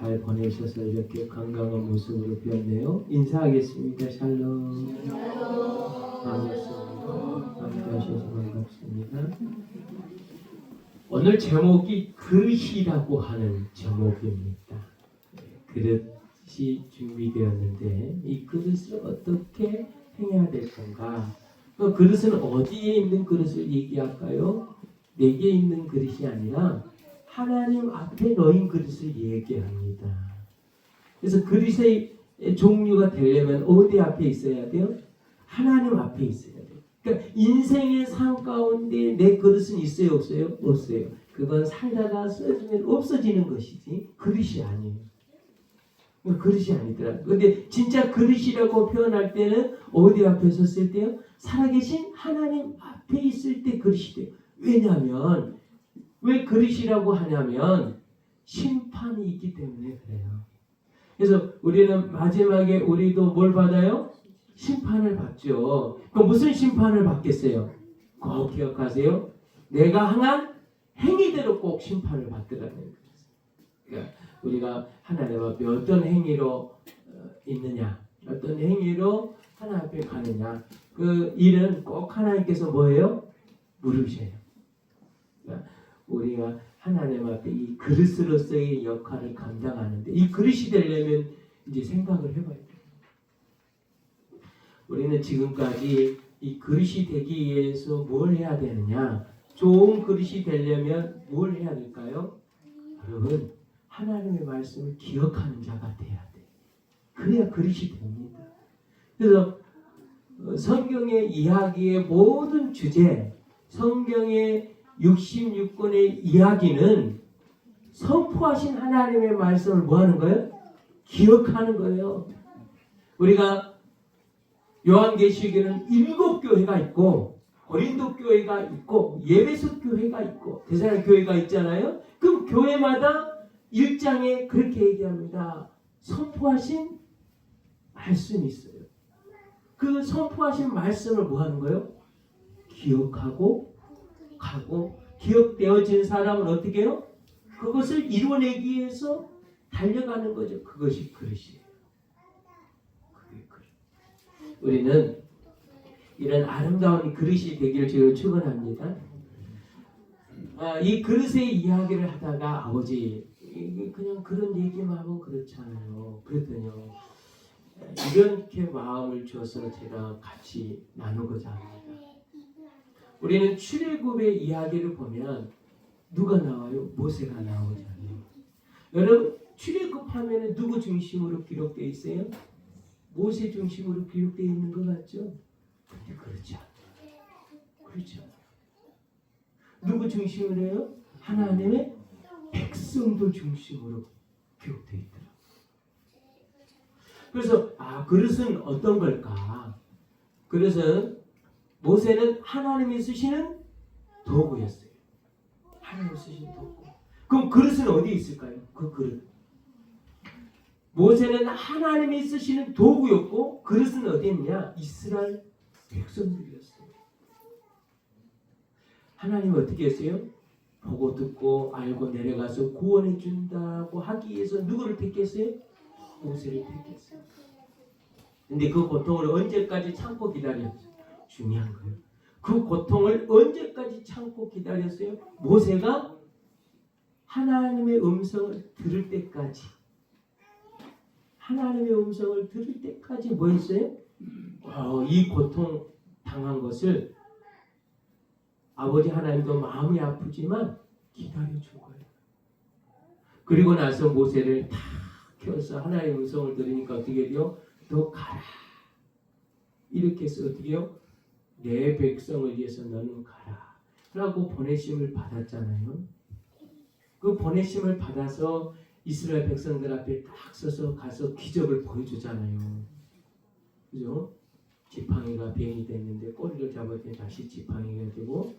잘 보내셔서 이렇게 건강한 모습으로 뵙네요. 인사하겠습니다. 샬롬. 반갑습니다. 함께하셔서 반갑습니다. 오늘 제목이 그릇이라고 하는 제목입니다. 그릇이 준비되었는데 이 그릇을 어떻게 행해야 될 건가? 그 그릇은 어디에 있는 그릇을 얘기할까요? 내게 있는 그릇이 아니라 하나님 앞에 놓인 그릇을 얘기합니다. 그래서 그릇의 종류가 되려면 어디 앞에 있어야 돼요? 하나님 앞에 있어야 돼요. 그러니까 인생의 삶 가운데 내 그릇은 있어요, 없어요? 없어요. 그건 살다가 쓰러지면 없어지는 것이지 그릇이 아니에요. 그릇이 아니더라. 근데 진짜 그릇이라고 표현할 때는 어디 앞에 섰을 때요? 살아계신 하나님 앞에 있을 때 그릇이 돼요. 왜냐하면 왜 그릇이라고 하냐면 심판이 있기 때문에 그래요. 그래서 우리는 마지막에 우리도 뭘 받아요? 심판을 받죠. 그럼 무슨 심판을 받겠어요? 꼭 기억하세요. 내가 행한 행위대로 꼭 심판을 받더라는 거예요. 그러니까 우리가 하나님 앞에 어떤 행위로 있느냐, 어떤 행위로 하나님 앞에 가느냐, 그 일은 꼭 하나님께서 뭐예요? 물으셔요. 그러니까 우리가 하나님 앞에 이 그릇으로서의 역할을 감당하는데 이 그릇이 되려면 이제 생각을 해봐야 돼요. 우리는 지금까지 이 그릇이 되기 위해서 뭘 해야 되느냐? 좋은 그릇이 되려면 뭘 해야 될까요? 여러분, 하나님의 말씀을 기억하는 자가 돼야 돼. 그래야 그릇이 됩니다. 그래서 성경의 이야기의 모든 주제, 성경의 66권의 이야기는 선포하신 하나님의 말씀을 뭐 하는 거예요? 기억하는 거예요. 우리가 요한계시록에는 7교회가 있고 고린도 교회가 있고 예배소 교회가 있고 대사로 교회가 있잖아요. 그럼 교회마다 1장에 그렇게 얘기합니다. 선포하신 말씀이 있어요. 그 선포하신 말씀을 뭐 하는 거예요? 기억하고 가고 기억되어진 사람은 어떻게 해요? 그것을 이뤄내기 위해서 달려가는 거죠. 그것이 그릇이에요. 그게 그릇. 우리는 이런 아름다운 그릇이 되기를 주로 축원합니다. 이 그릇의 이야기를 하다가 아버지 그냥 그런 얘기만 하면 그렇잖아요. 그랬더니요. 이렇게 마음을 주어서 제가 같이 나누고자 합니다. 우리는 출애굽의 이야기를 보면 누가 나와요? 모세가 나오잖아요. 여러분 출애굽하면 누구 중심으로 기록되어 있어요? 모세 중심으로 기록되어 있는 것 같죠? 근데 그렇지 않아요. 그렇지 않아요. 누구 중심으로 해요? 하나님의 백성들 중심으로 기록되어 있더라고요. 그래서 그릇은 어떤 걸까? 그릇은 모세는 하나님이 쓰시는 도구였어요. 하나님이 쓰시는 도구. 그럼 그릇은 어디 있을까요? 그 그릇. 모세는 하나님이 쓰시는 도구였고 그릇은 어디 있냐? 이스라엘 백성들이었어요. 하나님은 어떻게 했어요? 보고 듣고 알고 내려가서 구원해 준다고 하기 위해서 누구를 택했어요? 모세를 택했어요. 근데 그 고통을 언제까지 참고 기다렸어요? 중요한 거예요. 그 고통을 언제까지 참고 기다렸어요? 모세가 하나님의 음성을 들을 때까지. 하나님의 음성을 들을 때까지 뭐 했어요? 이 고통 당한 것을 아버지 하나님도 마음이 아프지만 기다려준 거예요. 그리고 나서 모세를 다 켜서 하나님의 음성을 들으니까 어떻게 돼요? 너 가라. 이렇게 해서 어떻게 해요? 내 백성을 위해서 너는 가라. 라고 보내심을 받았잖아요. 그 보내심을 받아서 이스라엘 백성들 앞에 딱 서서 가서 기적을 보여주잖아요. 그죠? 지팡이가 뱀이 됐는데 꼬리를 잡았더니 다시 지팡이가 되고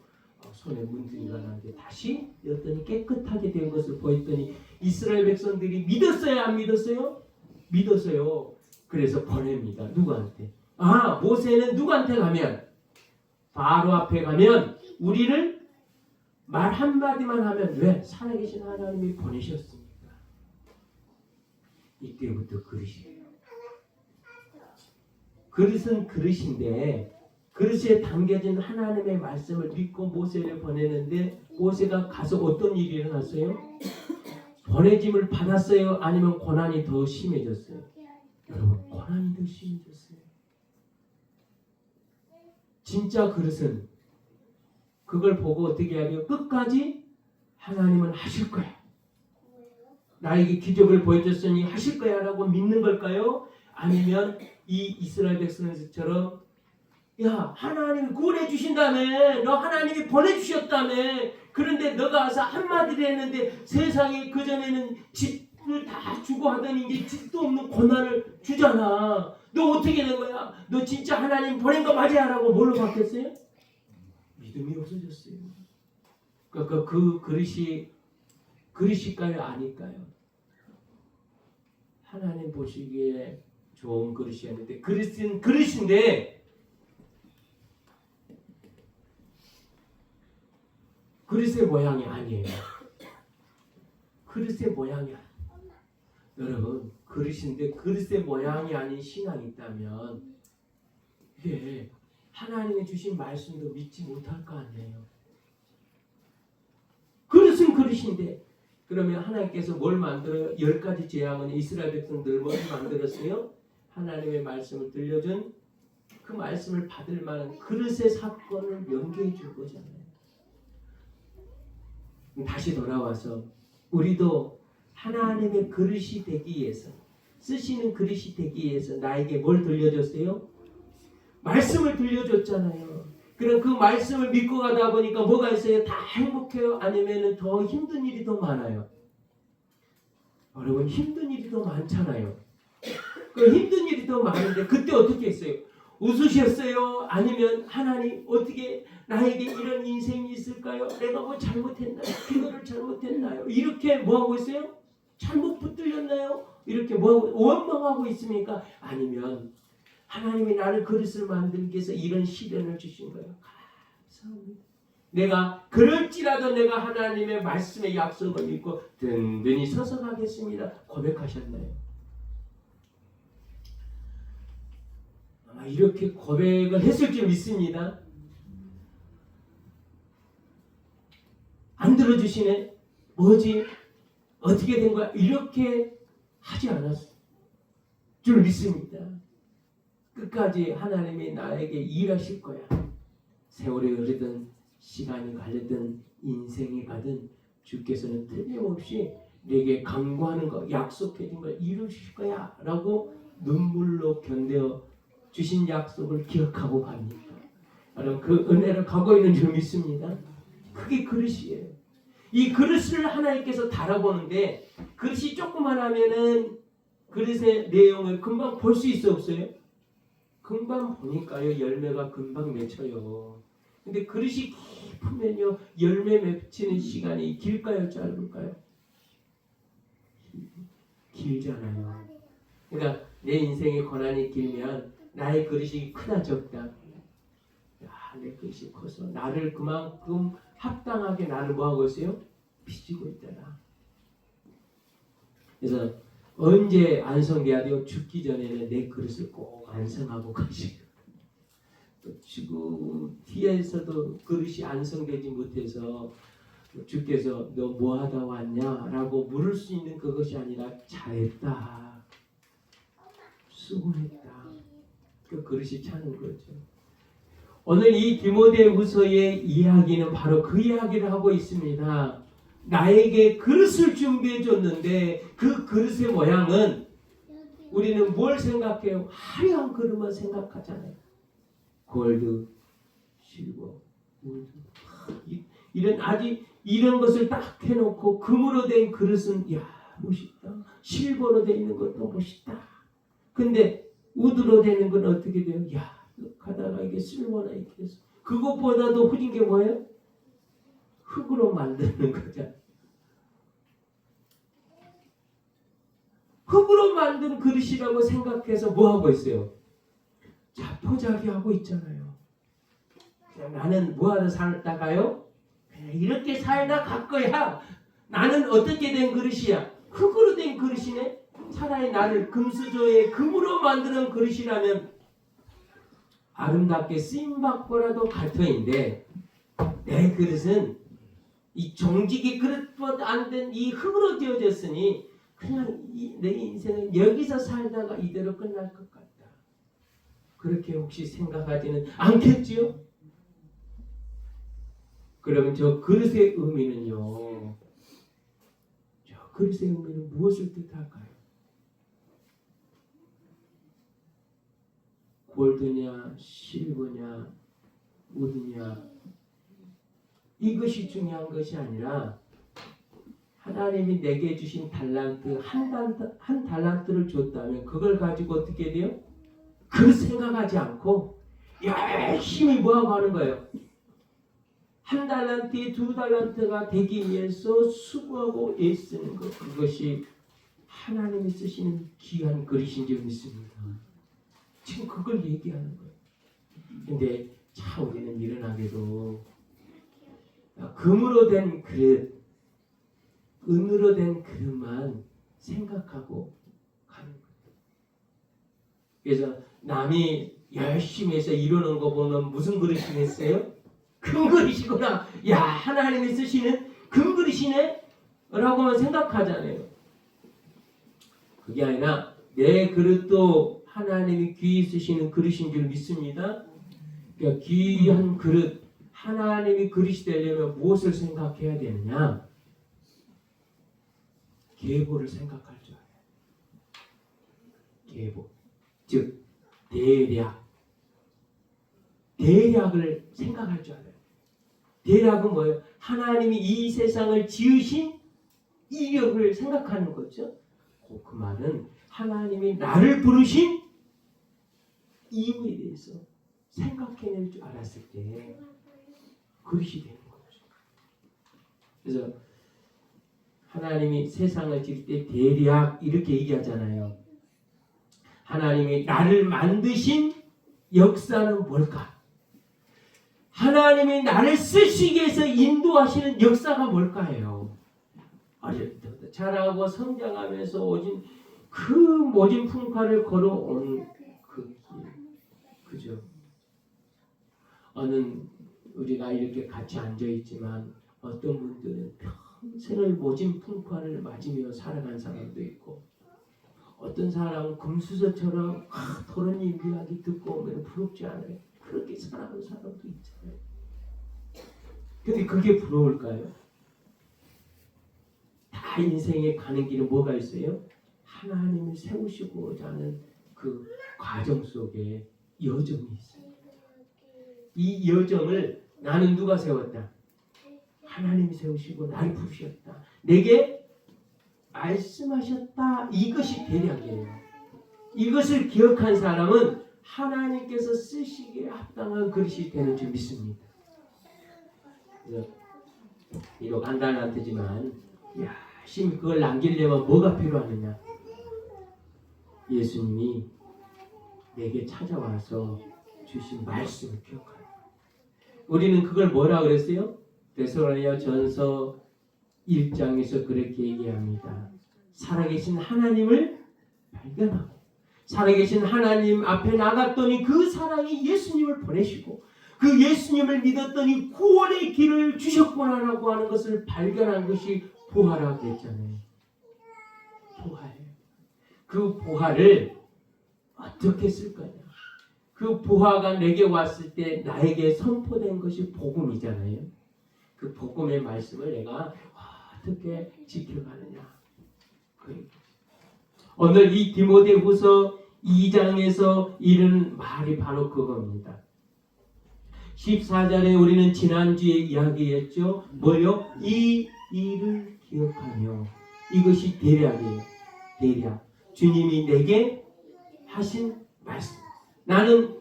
손에 문둥이가 나는데 다시 여더니 깨끗하게 된 것을 보였더니 이스라엘 백성들이 믿었어요? 안 믿었어요? 믿었어요. 그래서 보냅니다. 누구한테? 모세는 누구한테 가면? 바로 앞에 가면 우리를 말 한마디만 하면 왜? 살아계신 하나님이 보내셨습니다. 이때부터 그릇이에요. 그릇은 그릇인데 그릇에 담겨진 하나님의 말씀을 믿고 모세를 보내는데 모세가 가서 어떤 일이 일어났어요? 보내짐을 받았어요? 아니면 고난이 더 심해졌어요? 여러분, 고난이 더 심해졌어요. 진짜 그릇은 그걸 보고 어떻게 하려? 끝까지 하나님은 하실 거야. 나에게 기적을 보여줬으니 하실 거야 라고 믿는 걸까요? 아니면 이 이스라엘 백성들처럼 야, 하나님이 구원해 주신다며, 너 하나님이 보내주셨다며, 그런데 너가 와서 한마디를 했는데 세상에 그전에는 집을 다 주고 하더니 이제 집도 없는 고난을 주잖아. 너 어떻게 된 거야? 너 진짜 하나님 보낸 거 맞아? 라고 뭘로 바뀌었어요? 믿음이 없어졌어요. 그러니까 그 그릇일까요? 아닐까요? 하나님 보시기에 좋은 그릇이었는데 그릇은 그릇인데 그릇의 모양이 아니에요. 그릇의 모양이 아니에요. 여러분, 그릇인데 그릇의 모양이 아닌 신앙이 있다면 이게 하나님이 주신 말씀도 믿지 못할 거 아니에요. 그릇은 그릇인데 그러면 하나님께서 뭘 만들어요? 10가지 재앙은 이스라엘 백성들 뭘 만들었어요? 하나님의 말씀을 들려준 그 말씀을 받을 만한 그릇의 사건을 명기해 줄 거잖아요. 다시 돌아와서 우리도 하나님의 그릇이 되기 위해서 쓰시는 그릇이 되기 위해서 나에게 뭘 들려줬어요? 말씀을 들려줬잖아요. 그럼 그 말씀을 믿고 가다 보니까 뭐가 있어요? 다 행복해요? 아니면 더 힘든 일이 더 많아요? 여러분, 힘든 일이 더 많잖아요. 그 힘든 일이 더 많은데 그때 어떻게 했어요? 웃으셨어요? 아니면 하나님 어떻게 나에게 이런 인생이 있을까요? 내가 뭐 잘못했나요? 기도를 잘못했나요? 이렇게 뭐하고 있어요? 잘못 붙들렸나요? 이렇게 뭐하고 원망하고 있습니까? 아니면 하나님이 나를 그릇을 만들기 위해서 이런 시련을 주신 거예요. 감사합니다. 내가 그럴지라도 내가 하나님의 말씀의 약속을 믿고 든든히 서서 가겠습니다. 고백하셨나요? 아마 이렇게 고백을 했을 줄 믿습니다. 안 들어주시네? 뭐지? 어떻게 된 거야? 이렇게 하지 않았을 줄 믿습니다. 끝까지 하나님이 나에게 일하실 거야. 세월이 흐르든 시간이 가르든 인생이 가든 주께서는 틀림없이 내게 강구하는 거, 약속해 준 걸 이루실 거야 라고 눈물로 견뎌 주신 약속을 기억하고 갑니까? 여러분, 그 은혜를 갖고 있는 줄 믿습니다. 그게 그릇이에요. 이 그릇을 하나님께서 달아보는데 그릇이 조그만하면은 그릇의 내용을 금방 볼 수 있어 없어요? 금방 보니까요, 열매가 금방 맺혀요. 근데 그릇이 깊으면요, 열매 맺히는 시간이 길까요, 짧을까요? 길잖아요. 그러니까 내 인생의 고난이 길면 나의 그릇이 크다 적다. 야, 내 그릇이 커서 나를 그만큼 합당하게 나를 뭐하고 있어요? 빚지고 있더라. 그래서 언제 안성돼야 돼요? 죽기 전에는 내 그릇을 꼭 안성하고 가시고 또 지금 뒤에서도 그릇이 안성되지 못해서 주께서 너 뭐하다 왔냐? 라고 물을 수 있는 그것이 아니라 잘했다, 수고했다, 그 그릇이 차는 거죠. 오늘 이 디모데후서의 이야기는 바로 그 이야기를 하고 있습니다. 나에게 그릇을 준비해 줬는데 그 그릇의 모양은 우리는 뭘 생각해요? 화려한 그릇만 생각하잖아요. 골드, 실버, 우드, 이런 아주 이런 것을 딱 해놓고 금으로 된 그릇은 야 멋있다. 실버로 된 있는 것도 멋있다. 근데 우드로 되는 건 어떻게 돼요? 야 가다가 이게 실버나 이렇게 해서 그것보다도 후진 게 뭐예요? 흙으로 만드는 거죠. 흙으로 만든 그릇이라고 생각해서 뭐 하고 있어요? 자포자기 하고 있잖아요. 그냥 나는 뭐 하러 살다가요? 그냥 이렇게 살다 갈 거야. 나는 어떻게 된 그릇이야? 흙으로 된 그릇이네. 차라리 나를 금수저의 금으로 만드는 그릇이라면 아름답게 쓰임받고라도 갈 터인데 내 그릇은 이 종직의 그릇보다 안 된 이 흙으로 되어졌으니 그냥 내 인생은 여기서 살다가 이대로 끝날 것 같다. 그렇게 혹시 생각하지는 않겠지요? 그러면 저 그릇의 의미는요. 저 그릇의 의미는 무엇을 뜻할까요? 골드냐, 실버냐, 우드냐, 이것이 중요한 것이 아니라 하나님이 내게 주신 달란트, 한 달란트를 줬다면 그걸 가지고 어떻게 돼요? 그 생각하지 않고 열심히 뭐하고 하는 거예요? 한 달란트에 두 달란트가 되기 위해서 수고하고 애쓰는 것, 그것이 하나님이 쓰시는 귀한 그릇인 줄 믿습니다. 지금 그걸 얘기하는 거예요. 근데 참 우리는 미련하게도 금으로 된 그릇, 은으로 된 그릇만 생각하고 가는 거예요. 그래서 남이 열심히 해서 이루는 거 보면 무슨 그릇이겠어요? 금 그릇이구나. 야, 하나님이 쓰시는 금 그릇이네? 라고만 생각하잖아요. 그게 아니라 내 그릇도 하나님이 귀히 쓰시는 그릇인 줄 믿습니다. 그러니까 귀한 그릇, 하나님이 그릇이 되려면 무엇을 생각해야 되느냐? 계보를 생각할 줄 알아요. 계보, 즉 대략을 생각할 줄 알아요. 대략은 뭐예요? 하나님이 이 세상을 지으신 이력을 생각하는 거죠. 그 말은 하나님이 나를 부르신 이유에 대해서 생각해낼 줄 알았을 때 그릇이 되는 거죠. 그래서 하나님이 세상을 지을 때 대략 이렇게 얘기하잖아요. 하나님이 나를 만드신 역사는 뭘까? 하나님이 나를 쓰시기 위해서 인도하시는 역사가 뭘까요? 어릴 때부터 자라고 성장하면서 오진 그 모진 풍파를 걸어온 그 길, 그죠? 어느 우리가 이렇게 같이 앉아 있지만 어떤 분들은 평생을 모진 풍파를 맞으며 살아간 사람도 있고, 어떤 사람은 금수저처럼 도련님 이야기 듣고 오면 부럽지 않아요. 그렇게 살아가는 사람도 있잖아요. 근데 그게 부러울까요? 다 인생에 가는 길은 뭐가 있어요? 하나님이 세우시고자 하는 그 과정 속에 여정이 있어요. 이 여정을 나는 누가 세웠다? 하나님이 세우시고 나를 부르셨다. 내게 말씀하셨다. 이것이 대략이에요. 이것을 기억한 사람은 하나님께서 쓰시기에 합당한 그릇이 되는 줄 믿습니다. 그래서 비록 한 달란트지만 열심히 그걸 남기려면 뭐가 필요하느냐? 예수님이 내게 찾아와서 주신 말씀을 기억하라. 우리는 그걸 뭐라 그랬어요? 데살로니가 전서 1장에서 그렇게 얘기합니다. 살아계신 하나님을 발견하고 살아계신 하나님 앞에 나갔더니 그 사랑이 예수님을 보내시고 그 예수님을 믿었더니 구원의 길을 주셨구나라고 하는 것을 발견한 것이 보화라고 했잖아요. 보화예요. 그 보화를 어떻게 쓸 거냐? 그 보화가 내게 왔을 때 나에게 선포된 것이 복음이잖아요. 그 복음의 말씀을 내가 어떻게 지켜가느냐? 오늘 이 디모데후서 2장에서 이런 말이 바로 그겁니다. 14절에 우리는 지난주에 이야기했죠. 뭐요? 이 일을 기억하며. 이것이 대략이에요. 대략. 주님이 내게 하신 말씀. 나는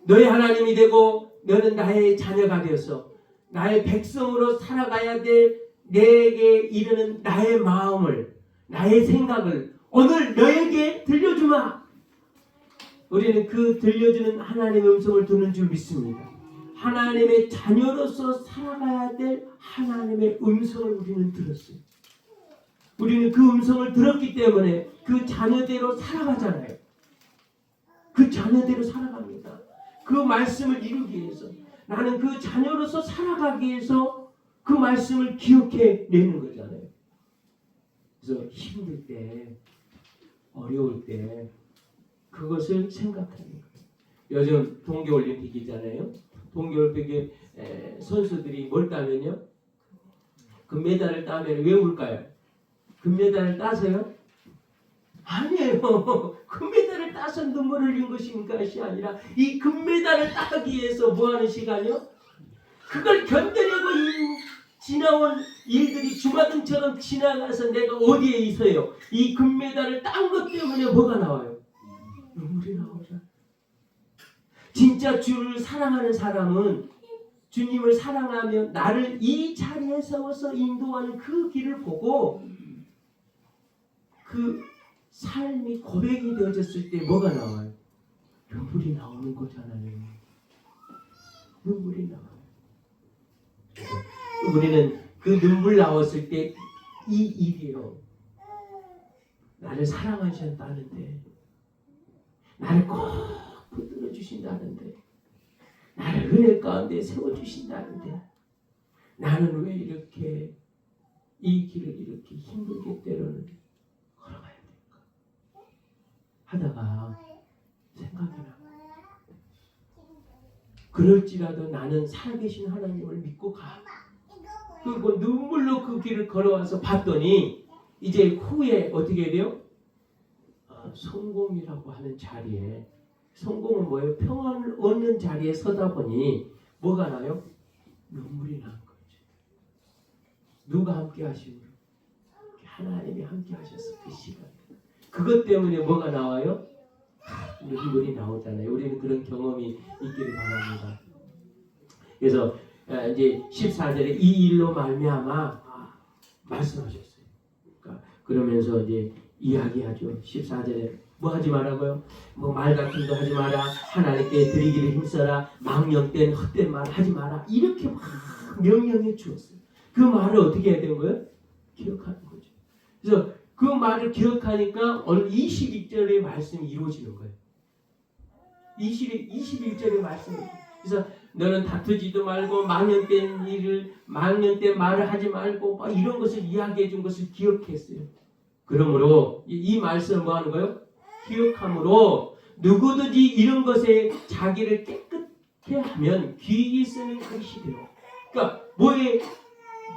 너의 하나님이 되고 너는 나의 자녀가 되어서 나의 백성으로 살아가야 될 내게 이르는 나의 마음을, 나의 생각을 오늘 너에게 들려주마. 우리는 그 들려주는 하나님의 음성을 듣는 줄 믿습니다. 하나님의 자녀로서 살아가야 될 하나님의 음성을 우리는 들었어요. 우리는 그 음성을 들었기 때문에 그 자녀대로 살아가잖아요. 그 자녀대로 살아갑니다. 그 말씀을 이루기 위해서 나는 그 자녀로서 살아가기 위해서 그 말씀을 기억해 내는 거잖아요. 그래서 힘들 때, 어려울 때 그것을 생각하는 거예요. 요즘 동계올림픽이잖아요. 동계올림픽에 선수들이 뭘 따면요? 금메달을 따면 왜 울까요? 금메달을 따서요? 아니에요. 금메달을 따서 눈물을 흘린 것입니까? 것이 아니라 이 금메달을 따기 위해서 뭐하는 시간이요? 그걸 견뎌내고 지나온 일들이 주마등처럼 지나가서 내가 어디에 있어요? 이 금메달을 딴 것 때문에 뭐가 나와요? 눈물이 나오죠. 진짜 주를 사랑하는 사람은 주님을 사랑하며 나를 이 자리에 세워서 인도하는 그 길을 보고 그 삶이 고백이 되어졌을 때 뭐가 나와요? 눈물이 나오는 거잖아요. 눈물이 나와요. 우리는 그 눈물 나왔을 때 이 일이요. 나를 사랑하셨다는데, 나를 꼭 붙들어 주신다는데, 나를 은혜 가운데 세워주신다는데, 나는 왜 이렇게 이 길을 이렇게 힘들게 때로는 걸어가야 될까? 하다가 생각이 나. 그럴지라도 나는 살아계신 하나님을 믿고 가. 그리고 눈물로 그 길을 걸어와서 봤더니 이제 후에 어떻게 돼요? 성공이라고 하는 자리에, 성공은 뭐예요? 평안을 얻는 자리에 서다 보니 뭐가 나요? 눈물이 나는 거죠. 누가 함께 하시고? 하나님이 함께 하셨어. 그 시간. 그것 때문에 뭐가 나와요? 눈물이 나오잖아요. 우리는 그런 경험이 있기를 바랍니다. 그래서 이제 14절에 이 일로 말미암아 말씀하셨어요. 그러면서 이제 이야기하죠. 14절에 뭐 하지 말라고요? 뭐 말 같은 거 하지 마라. 하나님께 드리기를 힘써라. 망령된 헛된 말 하지 마라. 이렇게 막 명령해 주었어요. 그 말을 어떻게 해야 되는 거예요? 기억하는 거죠. 그래서 그 말을 기억하니까 오늘 21절의 말씀이 이루어지는 거예요. 21절의 말씀이. 그래서 너는 다투지도 말고 망령된 말을 하지 말고 막 이런 것을 이야기해 준 것을 기억했어요. 그러므로 이 말씀을 뭐 하는 거예요? 기억함으로 누구든지 이런 것에 자기를 깨끗해 하면 귀히 쓰는 것이 돼요. 그러니까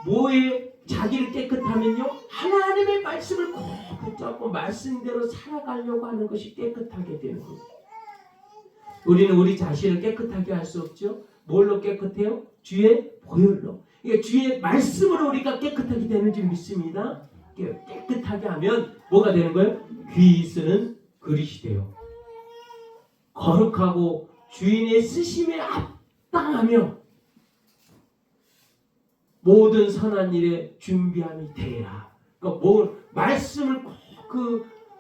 뭐에 자기를 깨끗하면요? 하나님의 말씀을 꼭 붙잡고 말씀대로 살아가려고 하는 것이 깨끗하게 되는 거예요. 우리는 우리 자신을 깨끗하게 할 수 없죠. 뭘로 깨끗해요? 주의 보혈로. 그러니까 주의 말씀으로 우리가 깨끗하게 되는 줄 믿습니다. 깨끗하게 하면 뭐가 되는 거예요? 귀히 쓰는 그릇이 돼요. 거룩하고 주인의 쓰심에 합당하며 모든 선한 일에 준비함이 되라. 그러니까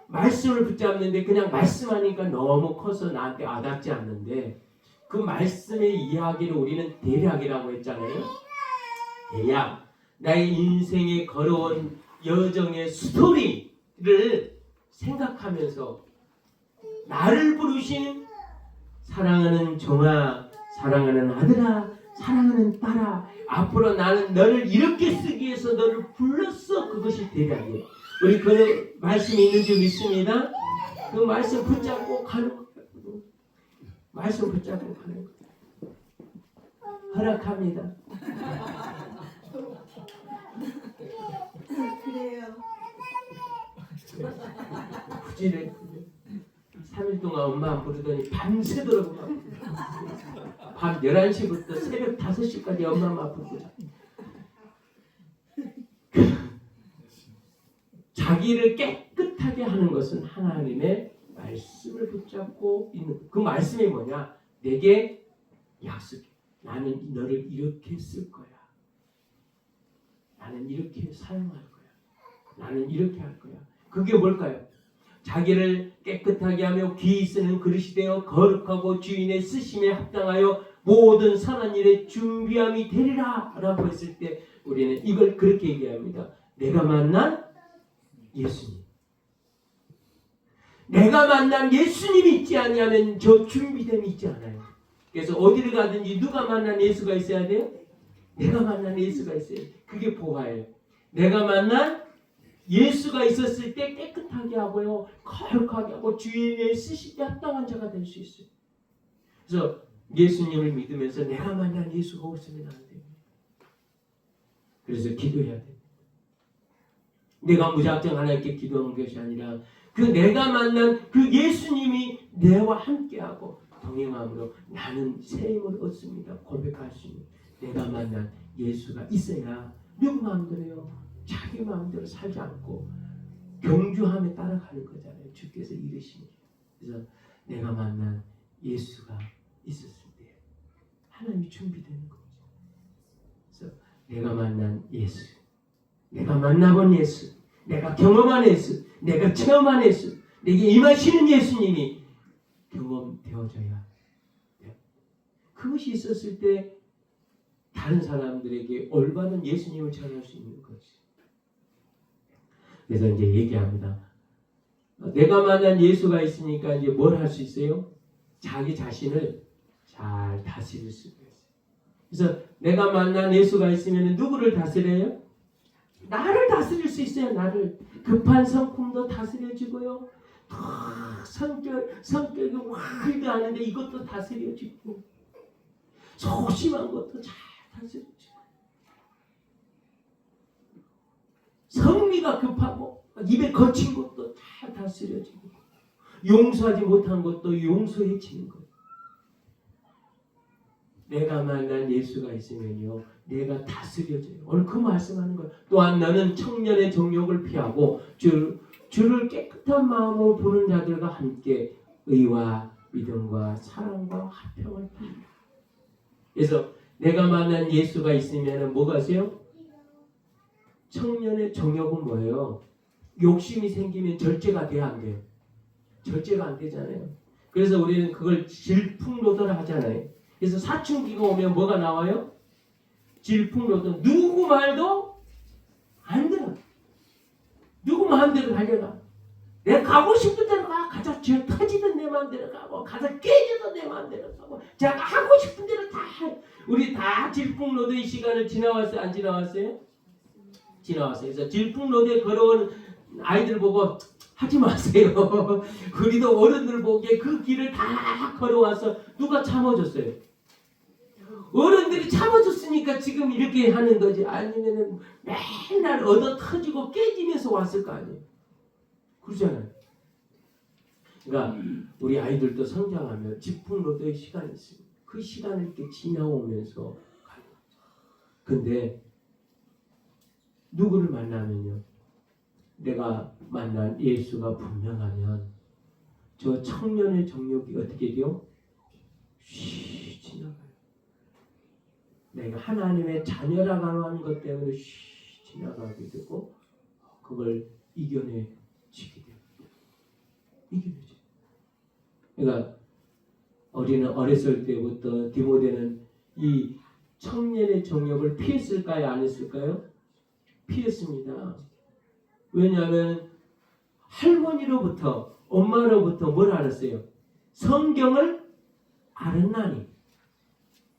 말씀을 붙잡는데 그냥 말씀하니까 너무 커서 나한테 와닿지 않는데 그 말씀의 이야기를 우리는 대략이라고 했잖아요. 대략 나의 인생에 걸어온 여정의 스토리를 생각하면서 나를 부르신 사랑하는 종아, 사랑하는 아들아, 사랑하는 딸아, 앞으로 나는 너를 이렇게 쓰기 위해서 너를 불렀어. 그것이 대략이에요. 우리 그 말씀이 있는 줄 믿습니다. 그 말씀 붙잡고 가는 거예요. 말씀 붙잡고 가는 거예요. 허락합니다. 그래요. 부지를 3일 동안 엄마 안 부르더니 밤새도록 밤 11시부터 새벽 5시까지 엄마 부르고 자기를 깨끗하게 하는 것은 하나님의 말씀을 붙잡고 있는 그 말씀이 뭐냐? 내게 약속해. 나는 너를 이렇게 쓸 거야. 나는 이렇게 사용할 거야. 나는 이렇게 할 거야. 그게 뭘까요? 자기를 깨끗하게 하며 귀히 쓰는 그릇이 되어 거룩하고 주인의 쓰심에 합당하여 모든 선한 일에 준비함이 되리라 라고 했을 때 우리는 이걸 그렇게 얘기합니다. 내가 만난 예수님. 내가 만난 예수님이 있지 않냐면 저 준비됨이 있지 않아요. 그래서 어디를 가든지 누가 만난 예수가 있어야 돼요? 내가 만난 예수가 있어야 돼요. 그게 보화예요. 내가 만난 예수가 있었을 때 깨끗하게 하고요, 거룩하게 하고 주인의 쓰시기 합당한 자가 될 수 있어요. 그래서 예수님을 믿으면서 내가 만난 예수가 없으면 안 돼요. 그래서 기도해야 돼요. 내가 무작정 하나님께 기도하는 것이 아니라 그 내가 만난 그 예수님이 내와 함께하고 동행함으로 나는 새 힘을 얻습니다. 고백할 수 있는 내가 만난 예수가 있어야 누구 마음대로요? 자기 마음대로 살지 않고 경주함에 따라가는 거잖아요. 주께서 이르시니. 그래서 내가 만난 예수가 있었을 때 하나님이 준비되는 거죠. 그래서 내가 만난 예수, 내가 만나본 예수, 내가 경험한 예수, 내가 체험한 예수, 내게 임하시는 예수님이 경험되어져야 돼요. 그것이 있었을 때 다른 사람들에게 올바른 예수님을 전할 수 있는 거지. 그래서 이제 얘기합니다. 내가 만난 예수가 있으니까 이제 뭘 할 수 있어요? 자기 자신을 잘 다스릴 수가 있어요. 그래서 내가 만난 예수가 있으면 누구를 다스려요? 나를 다스릴 수 있어요. 나를. 급한 성품도 다스려지고요. 성격이 와일드하는데 이것도 다스려지고 소심한 것도 잘 다스려지고 성미가 급하고 입에 거친 것도 다 다스려지고 용서하지 못한 것도 용서해지는 거예요. 내가 만난 예수가 있으면요, 내가 다스려져요. 오늘 그 말씀하는 거예요. 또한 너는 청년의 정욕을 피하고 주를 깨끗한 마음으로 보는 자들과 함께 의와 믿음과 사랑과 화평을 받는다. 그래서 내가 만난 예수가 있으면 뭐가 있어요? 청년의 정욕은 뭐예요? 욕심이 생기면 절제가 돼야 안 돼요. 절제가 안 되잖아요. 그래서 우리는 그걸 질풍노도를 하잖아요. 그래서 사춘기가 오면 뭐가 나와요? 질풍노도. 누구 말도 안 들어. 누구 마음대로 달려가. 내가 가고 싶은 대로 가. 가자 터지든 내 마음대로 가고 가자 깨져도 내 마음대로 가고 제가 하고 싶은 대로 다 해. 우리 다 질풍노도의 시간을 지나왔어요? 안 지나왔어요? 지나왔어요. 그래서 질풍노도에 걸어온 아이들 보고 하지 마세요. 우리도 어른들 보기에 그 길을 다 걸어와서 누가 참아줬어요? 어른들이 참아줬으니까 지금 이렇게 하는 거지. 아니면은 맨날 얻어 터지고 깨지면서 왔을 거 아니에요. 그러잖아요. 그러니까 우리 아이들도 성장하면 질풍노도의 시간이 있습니다. 그 시간을 이렇게 지나오면서 가는 거죠. 근데 누구를 만나면요, 내가 만난 예수가 분명하면 저 청년의 정욕이 어떻게 돼요? 쉬 지나가요. 내가 하나님의 자녀라고 하는 것 때문에 쉬 지나가게 되고 그걸 이겨내지게 됩니다. 이겨내죠. 그러니까 어렸을 때부터 디모데는 이 청년의 정욕을 피했을까요? 안 했을까요? 피했습니다. 왜냐하면 할머니로부터 엄마로부터 뭘 알았어요? 성경을 알았나니.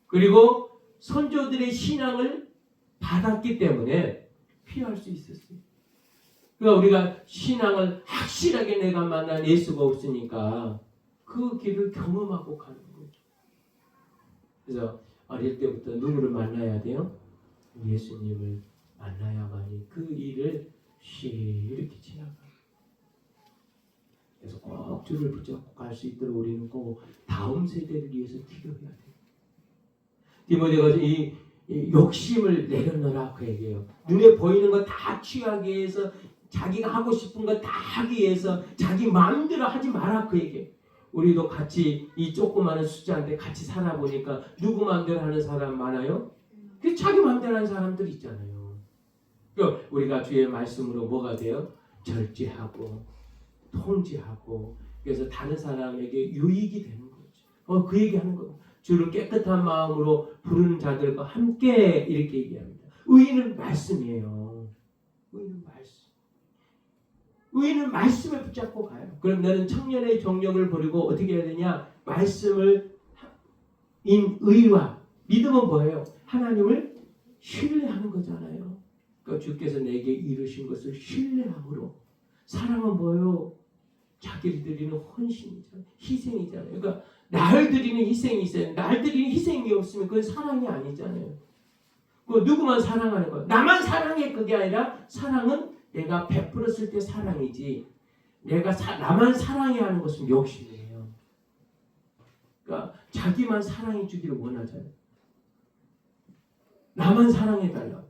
그리고 선조들의 신앙을 받았기 때문에 피할 수 있었어요. 그러니까 우리가 신앙을 확실하게 내가 만난 예수가 없으니까 그 길을 경험하고 가는 거죠. 그래서 어릴 때부터 누구를 만나야 돼요? 예수님을 만나야만이 그 일을 이렇게 지나가요. 그래서 꼭 주를 붙잡고 갈 수 있도록 우리는 꼭 다음 세대를 위해서 기도해야 돼요. 디모데가 이 욕심을 내려놓으라 그 얘기예요. 눈에 보이는 거 다 취하기 위해서, 자기가 하고 싶은 거 다 하기 위해서 자기 마음대로 하지 마라 그 얘기예요. 우리도 같이 이 조그마한 숫자인데 같이 살아보니까 누구 마음대로 하는 사람 많아요? 그 자기 마음대로 하는 사람들 있잖아요. 그러니까 우리가 주의 말씀으로 뭐가 돼요? 절제하고 통제하고, 그래서 다른 사람에게 유익이 되는 거죠. 그 얘기하는 거예요. 주를 깨끗한 마음으로 부르는 자들과 함께 이렇게 얘기합니다. 의인은 말씀이에요. 의인은 말씀. 의인은 말씀을 붙잡고 가요. 그럼 너는 청년의 정력을 버리고 어떻게 해야 되냐? 말씀을 의와 믿음은 뭐예요? 하나님을 신뢰하는 거잖아요. 그러니까 주께서 내게 이루신 것을 신뢰함으로. 사랑은 뭐예요? 자기를 드리는 헌신이잖아요. 희생이잖아요. 그러니까 나를 드리는 희생이 있어요. 나를 드리는 희생이 없으면 그건 사랑이 아니잖아요. 그 누구만 사랑하는 거예요. 나만 사랑해 그게 아니라 사랑은 내가 베풀었을 때 사랑이지. 나만 사랑해야 하는 것은 욕심이에요. 그러니까 자기만 사랑해 주기를 원하잖아요. 나만 사랑해 달라고.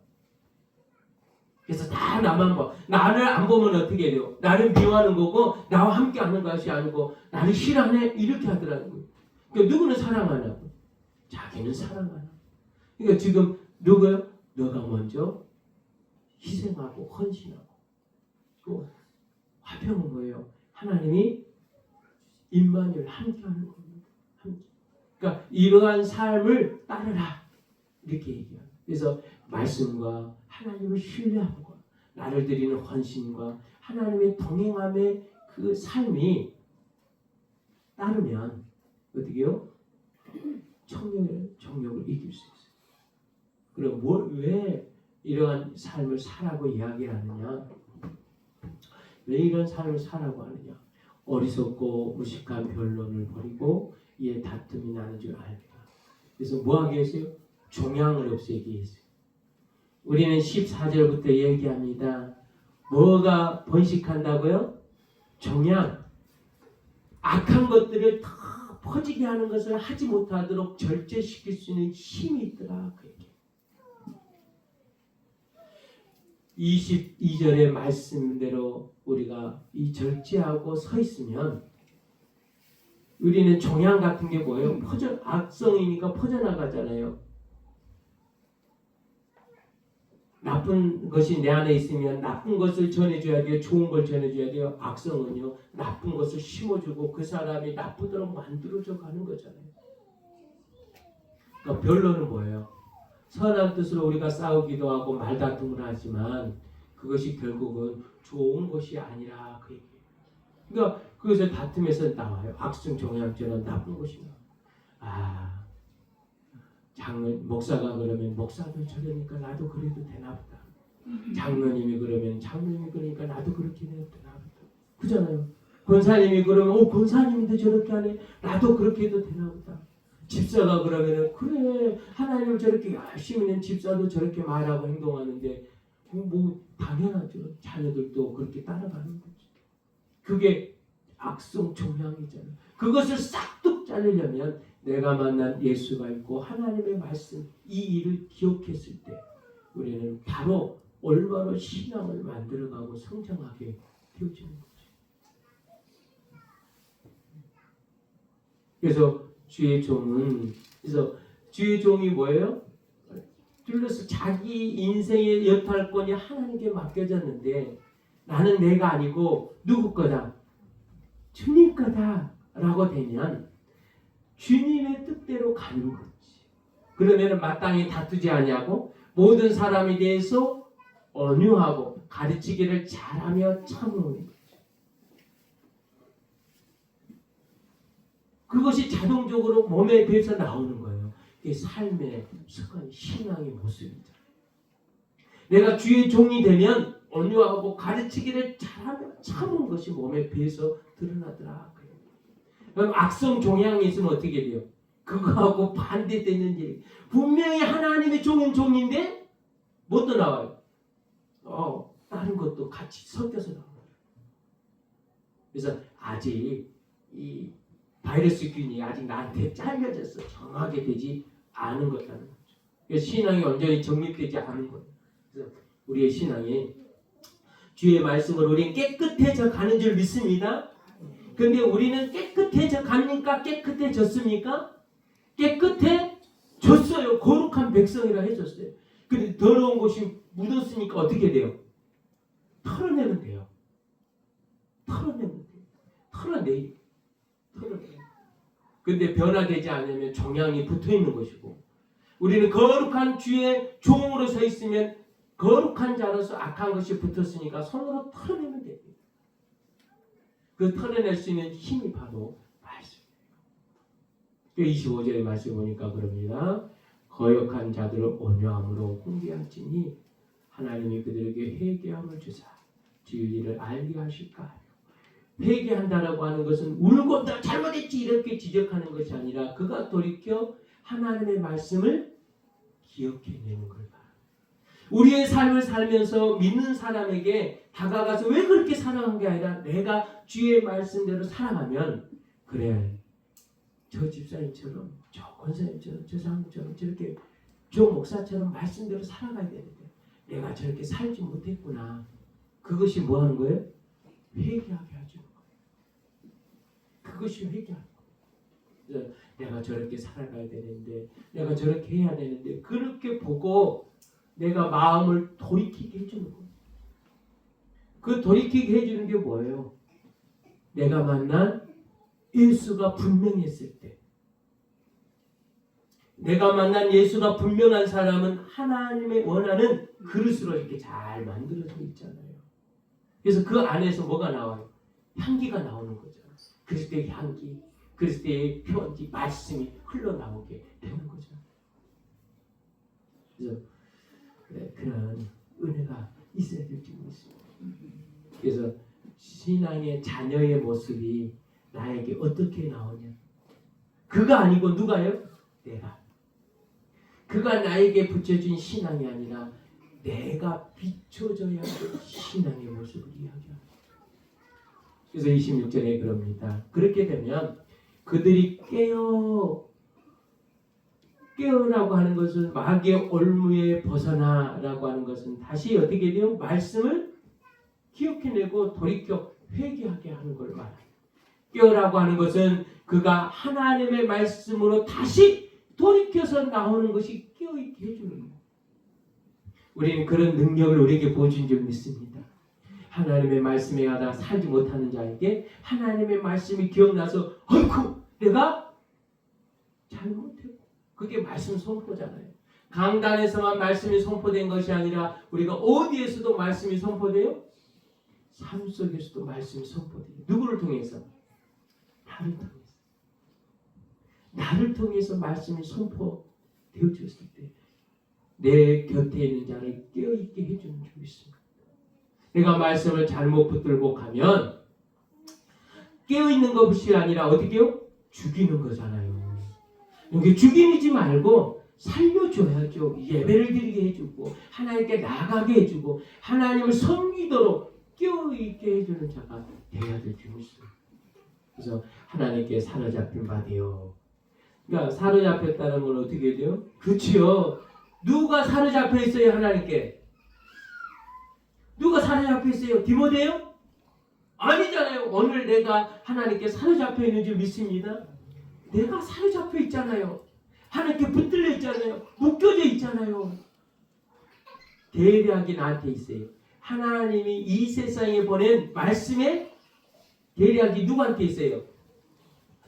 그래서 다 나만 봐. 나를 안 보면 어떻게 해요? 나를 미워하는 거고 나와 함께 하는 것이 아니고 나를 싫어하네 이렇게 하더라는 거예요. 그러니까 누구는 사랑하냐고? 자기는 사랑하나. 그러니까 지금 누구요? 너가 먼저 희생하고 헌신하고. 또 화평은 뭐예요? 하나님이 임마누엘 함께하는 겁니다. 함께. 그러니까 이러한 삶을 따르라 이렇게 얘기해요. 그래서 말씀과 하나님을 신뢰하고 나를 드리는 헌신과 하나님의 동행함의 그 삶이 따르면 어떻게요? 청년의 정욕을 이길 수 있어요. 그럼 왜 이러한 삶을 살라고 이야기하느냐? 왜 이런 삶을 살라고 하느냐? 어리석고 무식한 변론을 버리고 이에 다툼이 나는 줄 알리라. 그래서 뭐 하게 했어요? 종양을 없애게 했어요. 우리는 14절부터 얘기합니다. 뭐가 번식한다고요? 종양. 악한 것들을 다 퍼지게 하는 것을 하지 못하도록 절제시킬 수 있는 힘이 있더라. 그 얘기. 22절의 말씀대로 우리가 이 절제하고 서 있으면 우리는 종양 같은 게 뭐예요? 악성이니까 퍼져나가잖아요. 나쁜 것이 내 안에 있으면 나쁜 것을 전해줘야 돼요. 좋은 걸 전해줘야 돼요. 악성은요. 나쁜 것을 심어주고 그 사람이 나쁘도록 만들어져 가는 거잖아요. 그러니까 변론은 뭐예요? 선한 뜻으로 우리가 싸우기도 하고 말다툼을 하지만 그것이 결국은 좋은 것이 아니라 그 얘기예요. 그러니까 그것을 다툼에서 나와요. 악성 종양처럼 나쁜 것이 나와요. 목사가 그러면 목사도 저러니까 나도 그래도 되나 보다. 장로님이 그러면 장로님이 그러니까 나도 그렇게 되나 보다. 그잖아요. 권사님이 그러면 권사님도 저렇게 하네. 나도 그렇게 해도 되나 보다. 집사가 그러면 그래 하나님을 저렇게 열심히 있는 집사도 저렇게 말하고 행동하는데 뭐 당연하죠. 자녀들도 그렇게 따라가는 거죠. 그게 악성 종양이잖아요. 그것을 싹둑 자르려면 내가 만난 예수가 있고 하나님의 말씀 이 일을 기억했을 때 우리는 바로 올바로 신앙을 만들어가고 성장하게 되어지는 거죠. 그래서 주의 종이 뭐예요? 둘러서 자기 인생의 여탈권이 하나님께 맡겨졌는데 나는 내가 아니고 누구 거다? 주님 거다 라고 되면 주님의 뜻대로 가는 거지. 그러면 마땅히 다투지 아니하고 모든 사람에 대해서 온유하고 가르치기를 잘하며 참으는 거죠. 그것이 자동적으로 몸에 배서 나오는 거예요. 이게 삶의 습관, 신앙의 모습이잖아요. 내가 주의 종이 되면 온유하고 가르치기를 잘하며 참은 것이 몸에 배서 드러나더라. 그럼 악성 종양이 있으면 어떻게 돼요? 그거하고 반대되는 일. 분명히 하나님의 종은 종인데 뭣도 나와요? 다른 것도 같이 섞여서 나와요. 그래서 아직 이 바이러스균이 아직 나한테 잘려져서 정하게 되지 않은 거라는 거죠. 그래서 신앙이 완전히 정립되지 않은 거예요. 그래서 우리의 신앙이 주의 말씀으로 우리는 깨끗해져 가는 줄 믿습니다. 근데 우리는 깨끗해져 갑니까? 깨끗해졌습니까? 깨끗해졌어요. 거룩한 백성이라 해줬어요. 근데 더러운 것이 묻었으니까 어떻게 돼요? 털어내면 돼요. 털어내요. 근데 변화되지 않으면 종양이 붙어있는 것이고 우리는 거룩한 주의 종으로 서 있으면 거룩한 자로서 악한 것이 붙었으니까 손으로 털어내면 됩니다. 그 털어낼 수 있는 힘이 바로 말씀이에요. 25절의 말씀 보니까 그럽니다. 거역한 자들을 온유함으로 훈계할지니 하나님이 그들에게 회개함을 주사 진리를 알게 하실까 하며. 회개한다라고 하는 것은 울고 나 잘못했지 이렇게 지적하는 것이 아니라 그가 돌이켜 하나님의 말씀을 기억해내는 걸 바랍니다. 우리의 삶을 살면서 믿는 사람에게 다가가서 왜 그렇게 살아간 게 아니라 내가 주의 말씀대로 살아가면 그래 저 집사님처럼 저 권사님처럼 저 사람처럼 저렇게 저 목사처럼 말씀대로 살아가야 되는데 내가 저렇게 살지 못했구나. 그것이 뭐 하는 거예요? 회개하게 해주는 거예요. 그것이 회개하는 거예요. 내가 저렇게 살아가야 되는데 내가 저렇게 해야 되는데 그렇게 보고 내가 마음을 돌이키게 해주는 거예요. 그 돌이키게 해주는 게 뭐예요? 내가 만난 예수가 분명했을 때 내가 만난 예수가 분명한 사람은 하나님의 원하는 그릇으로 이렇게 잘 만들어져 있잖아요. 그래서 그 안에서 뭐가 나와요? 향기가 나오는 거죠. 그리스도의 향기, 그리스도의 편지, 말씀이 흘러나오게 되는 거죠. 그래서 그런 은혜가 있어야 될 줄 믿습니다. 그래서 신앙의 자녀의 모습이 나에게 어떻게 나오냐? 그가 아니고 누가요? 내가. 그가 나에게 붙여준 신앙이 아니라 내가 비춰져야 할 신앙의 모습을 이야기합니다. 그래서 26절에 그럽니다. 그렇게 되면 그들이 깨어라고 하는 것은 마귀의 올무에 벗어나라고 하는 것은 다시 어떻게 돼요? 말씀을 기억해내고 돌이켜 회개하게 하는 걸 말합니다. 깨어라고 하는 것은 그가 하나님의 말씀으로 다시 돌이켜서 나오는 것이 깨어있게 해주는 거예요. 우리는 그런 능력을 우리에게 보여준 줄 믿습니다. 하나님의 말씀에 하다 살지 못하는 자에게 하나님의 말씀이 기억나서 어이쿠 내가 잘못했고 그게 말씀 선포잖아요. 강단에서만 말씀이 선포된 것이 아니라 우리가 어디에서도 말씀이 선포돼요? 삶 속에서도 말씀이 선포돼요. 누구를 통해서? 나를 통해서. 나를 통해서 말씀이 선포되어졌을 때 내 곁에 있는 자를 깨어있게 해주는 줄 믿습니다. 내가 말씀을 잘못 붙들고 가면 깨어있는 것이 아니라 어떻게요? 죽이는 거잖아요. 여기 죽이지 말고 살려줘야죠. 예배를 드리게 해주고 하나님께 나가게 해주고 하나님을 섬기도록 깨어있게 해주는 자가 되어야 될 줄 믿습니다. 그래서 하나님께 사로잡힌 바 되어. 그러니까 사로잡혔다는 건 어떻게 돼요? 그렇죠. 누가 사로잡혀 있어요? 하나님께. 누가 사로잡혀 있어요? 디모데요? 아니잖아요. 오늘 내가 하나님께 사로잡혀 있는 줄 믿습니다. 내가 사로잡혀 있잖아요. 하나님께 붙들려 있잖아요. 묶여져 있잖아요. 대략이 나한테 있어요. 하나님이 이 세상에 보낸 말씀의 대략이 누구한테 있어요?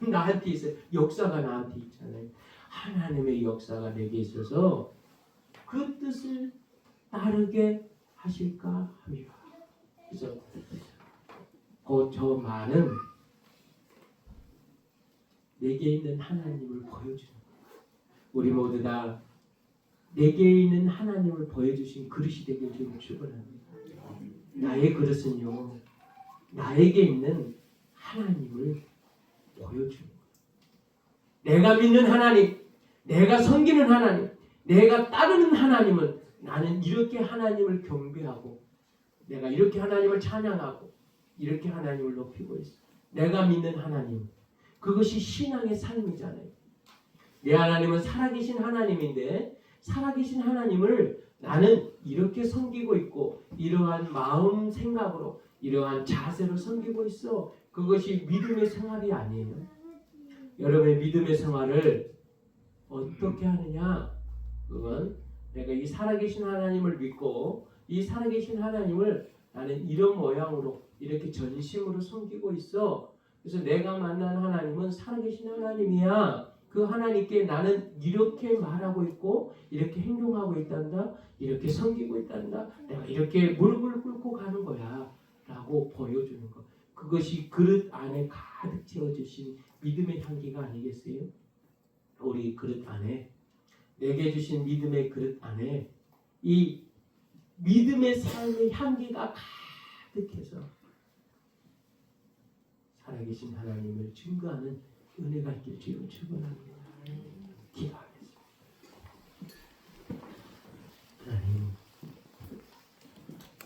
나한테 있어요. 역사가 나한테 있잖아요. 하나님의 역사가 내게 있어서 그 뜻을 따르게 하실까 합니다. 그래서 저 말은 내게 있는 하나님을 보여주는 거예요. 우리 모두 다 내게 있는 하나님을 보여주신 그릇이 되길 주님 축원합니다. 나의 그릇은요, 나에게 있는 하나님을 보여주는 거예요. 내가 믿는 하나님, 내가 섬기는 하나님, 내가 따르는 하나님은 나는 이렇게 하나님을 경배하고 내가 이렇게 하나님을 찬양하고 이렇게 하나님을 높이고 있어. 내가 믿는 하나님, 그것이 신앙의 삶이잖아요. 내 하나님은 살아계신 하나님인데 살아계신 하나님을 나는 이렇게 섬기고 있고 이러한 마음 생각으로 이러한 자세로 섬기고 있어. 그것이 믿음의 생활이 아니에요. 여러분의 믿음의 생활을 어떻게 하느냐? 그건 내가 이 살아계신 하나님을 믿고 이 살아계신 하나님을 나는 이런 모양으로 이렇게 전심으로 섬기고 있어. 그래서 내가 만난 하나님은 살아계신 하나님이야. 그 하나님께 나는 이렇게 말하고 있고 이렇게 행동하고 있단다. 이렇게 섬기고 있단다. 내가 이렇게 무릎을 꿇고 가는 거야. 라고 보여주는 것. 그것이 그릇 안에 가득 채워주신 믿음의 향기가 아니겠어요? 우리 그릇 안에, 내게 주신 믿음의 그릇 안에 이 믿음의 삶의 향기가 가득해서 살아계신 하나님을 증거하는 은혜가 있길 주여 축원합니다.